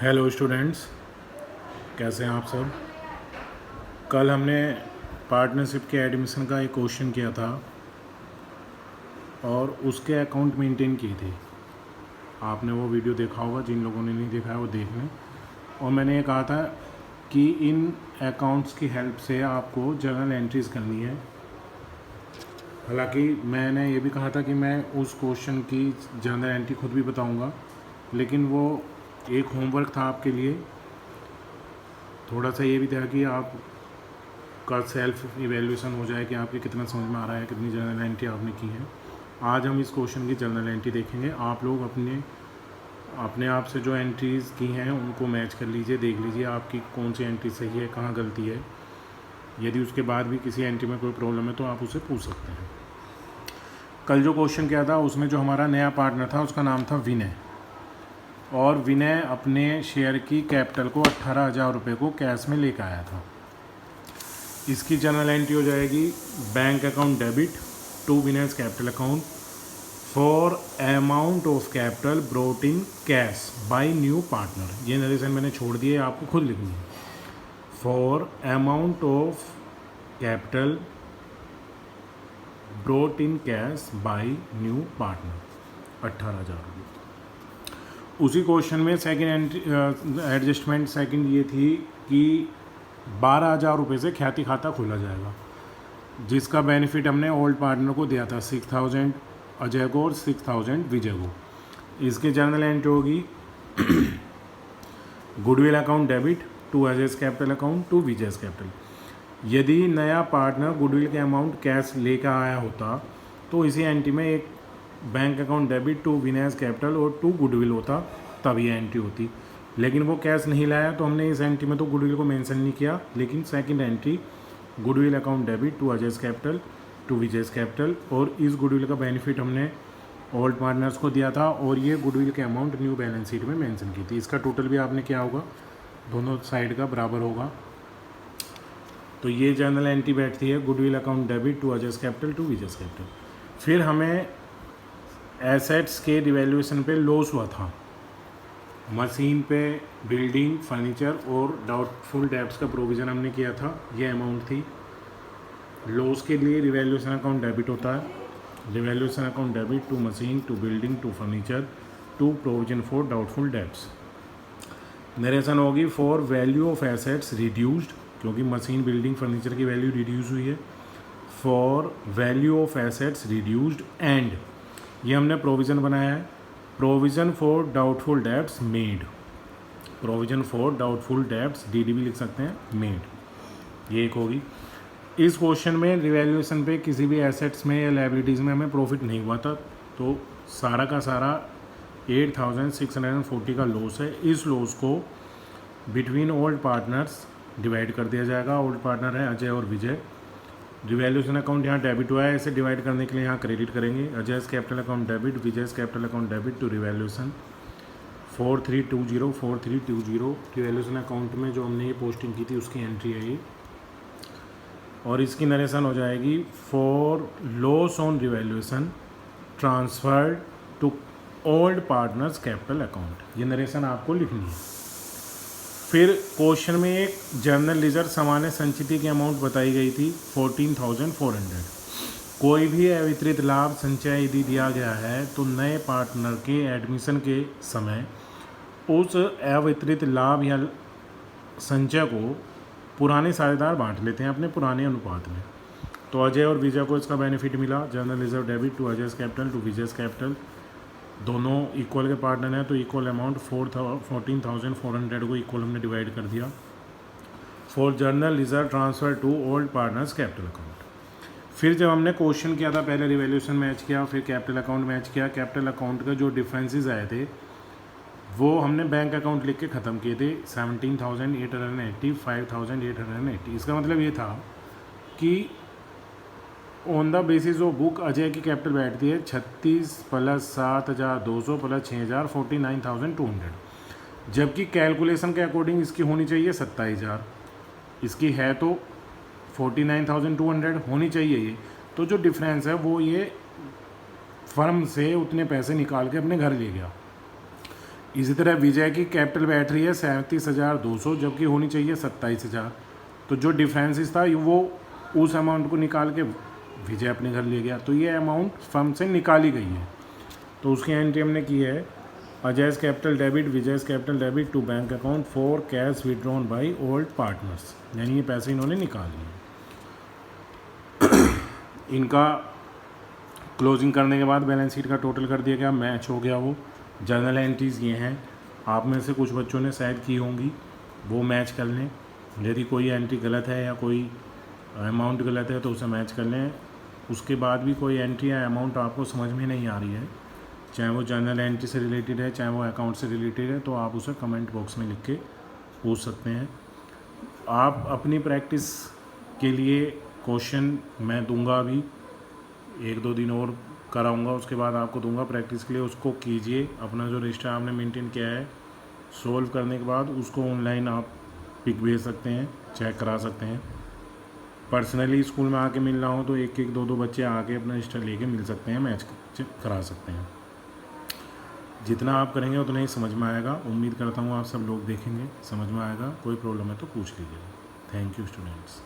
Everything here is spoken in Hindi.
हेलो स्टूडेंट्स, कैसे हैं आप सब। कल हमने पार्टनरशिप के एडमिशन का एक क्वेश्चन किया था और उसके अकाउंट मेंटेन किए थे। आपने वो वीडियो देखा होगा, जिन लोगों ने नहीं देखा है वो देख लें। और मैंने ये कहा था कि इन अकाउंट्स की हेल्प से आपको जर्नल एंट्रीज करनी है। हालांकि मैंने ये भी कहा था कि मैं उस क्वेश्चन की जर्नल एंट्री खुद भी बताऊंगा, लेकिन वो एक होमवर्क था आपके लिए। थोड़ा सा ये भी था कि आप का सेल्फ इवेल्यूशन हो जाए कि आपके कितना समझ में आ रहा है, कितनी जर्नल एंट्री आपने की है। आज हम इस क्वेश्चन की जर्नल एंट्री देखेंगे। आप लोग अपने आप से जो एंट्रीज़ की हैं उनको मैच कर लीजिए, देख लीजिए आपकी कौन सी एंट्री सही है, कहाँ गलती है। यदि उसके बाद भी किसी एंट्री में कोई प्रॉब्लम है तो आप उससे पूछ सकते हैं। कल जो क्वेश्चन किया था उसमें जो हमारा नया पार्टनर था उसका नाम था विनय, और विनय अपने शेयर की कैपिटल को 18,000 रुपये को कैश में लेकर आया था। इसकी जर्नल एंट्री हो जाएगी bank account debit to winners capital account for amount of capital brought in cash by new partner. ये नरेशन मैंने छोड़ दिए, आपको खुद लिखनी है। For amount of capital brought in cash by new partner 18,000 रुपये। उसी क्वेश्चन में सेकेंड एडजस्टमेंट सेकेंड ये थी कि 12,000 रुपये से ख्याति खाता खोला जाएगा, जिसका बेनिफिट हमने ओल्ड पार्टनर को दिया था 6,000 अजय को और 6,000 विजय को। इसके जर्नल एंट्री होगी goodwill account debit to Ajay's capital account to Vijay's capital. यदि नया पार्टनर गुडविल के अमाउंट कैश लेकर आया होता तो इसी एंट्री में एक bank account debit to Vinay's capital और टू गुडविल होता, तब ये एंट्री होती। लेकिन वो कैश नहीं लाया तो हमने इस एंट्री में तो गुडविल को मेंशन नहीं किया, लेकिन second entry goodwill account debit to Ajay's capital to Vijay's capital, और इस गुडविल का बेनिफिट हमने ओल्ड पार्टनर्स को दिया था और ये गुडविल के अमाउंट न्यू बैलेंस शीट में मेंशन की थी। इसका टोटल भी आपने क्या होगा, दोनों साइड का बराबर होगा। तो ये जर्नल एंट्री बैठती है goodwill account debit to Ajay's capital to Vijay's capital. फिर हमें एसेट्स के रिवैल्यूएशन पे लॉस हुआ था, मशीन पे, बिल्डिंग, फर्नीचर और डाउटफुल डेब्ट्स का प्रोविज़न हमने किया था, ये अमाउंट थी। लॉस के लिए रिवैल्यूएशन अकाउंट डेबिट होता है, revaluation account debit to machine to building to furniture to provision for doubtful debts. Narration होगी for value of assets reduced, क्योंकि मशीन, बिल्डिंग, फर्नीचर की वैल्यू रिड्यूस हुई है। For value of assets reduced and, ये हमने प्रोविज़न बनाया है, provision for doubtful debts made. Provision for doubtful debts D भी लिख सकते हैं, मेड, ये एक होगी। इस क्वेश्चन में रिवैल्यूएशन पे किसी भी एसेट्स में या लायबिलिटीज़ में हमें प्रॉफिट नहीं हुआ था, तो सारा का सारा 8,640 का लॉस है। इस लॉस को बिटवीन ओल्ड पार्टनर्स डिवाइड कर दिया जाएगा। ओल्ड पार्टनर है अजय और विजय। रिवैल्यूएशन अकाउंट यहाँ डेबिट हुआ है, इसे डिवाइड करने के लिए यहाँ क्रेडिट करेंगे। Ajay's capital account debit, Vijay's capital account debit to revaluation 4320 revaluation account में जो हमने ये पोस्टिंग की थी उसकी एंट्री है ये, और इसकी नरेशन हो जाएगी for loss on revaluation transferred to old partners capital account. ये नरेशन आपको लिखनी है। फिर क्वेश्चन में एक जर्नल लीजर सामान्य संचिति की अमाउंट बताई गई थी 14,400। कोई भी अवितरित लाभ संचय यदि दिया गया है तो नए पार्टनर के एडमिशन के समय उस अवितरित लाभ या संचय को पुराने साझेदार बांट लेते हैं अपने पुराने अनुपात में। तो अजय और विजय को इसका बेनिफिट मिला। General reserve debit to Ajay's capital to Vijay's capital, दोनों इक्वल के पार्टनर हैं तो इक्वल अमाउंट 14,400 को इक्वल हमने डिवाइड कर दिया। For journal reserve transfer to old partners capital account. फिर जब हमने क्वेश्चन किया था, पहले रिवैल्यूएशन मैच किया, फिर कैपिटल अकाउंट मैच किया। कैपिटल अकाउंट का जो डिफरेंसेस आए थे वो हमने बैंक अकाउंट लिख के ख़त्म किए थे। 17,880, 5,880। इसका मतलब ये था कि on the basis of book Ajay की कैपिटल बैठती है 36 प्लस 7,200 प्लस 6,000 49,200, जबकि कैलकुलेशन के अकॉर्डिंग इसकी होनी चाहिए 27,000। इसकी है तो 49,200 होनी चाहिए ये। तो जो डिफरेंस है वो ये फर्म से उतने पैसे निकाल के अपने घर ले गया। इसी तरह विजय की कैपिटल बैठ रही है 37,200 जबकि होनी चाहिए 27,000। तो जो डिफरेंसेस था वो उस अमाउंट को निकाल के विजय अपने घर ले गया, तो ये अमाउंट फर्म से निकाली गई है। तो उसकी एंट्री हमने की है Ajay's capital debit Vijay's capital debit to bank account for cash withdrawn by old partners, यानी ये पैसे इन्होंने निकाल लिए। इनका क्लोजिंग करने के बाद बैलेंस शीट का टोटल कर दिया गया, मैच हो गया वो। जर्नल एंट्रीज़ ये हैं, आप में से कुछ बच्चों ने शायद की होंगी, वो मैच कर लें। यदि कोई एंट्री गलत है या कोई अमाउंट गलत है तो उसे मैच कर लें। उसके बाद भी कोई एंट्री या अमाउंट आपको समझ में नहीं आ रही है, चाहे वो जर्नल एंट्री से रिलेटेड है चाहे वो अकाउंट से रिलेटेड है, तो आप उसे कमेंट बॉक्स में लिख के पूछ सकते हैं। आप अपनी प्रैक्टिस के लिए क्वेश्चन मैं दूंगा, अभी 1-2 दिन और कराऊंगा, उसके बाद आपको दूंगा प्रैक्टिस के लिए। उसको कीजिए, अपना जो रजिस्टर आपने मेंटेन किया है सोल्व करने के बाद उसको ऑनलाइन आप पिक भेज सकते हैं, चेक करा सकते हैं। पर्सनली स्कूल में आके मिलना हो तो 1-1, 2-2 बच्चे आके अपना रजिस्टर लेके मिल सकते हैं, मैच करा सकते हैं। जितना आप करेंगे उतना ही समझ में आएगा। उम्मीद करता हूँ आप सब लोग देखेंगे, समझ में आएगा। कोई प्रॉब्लम है तो पूछ लीजिएगा। Thank you students.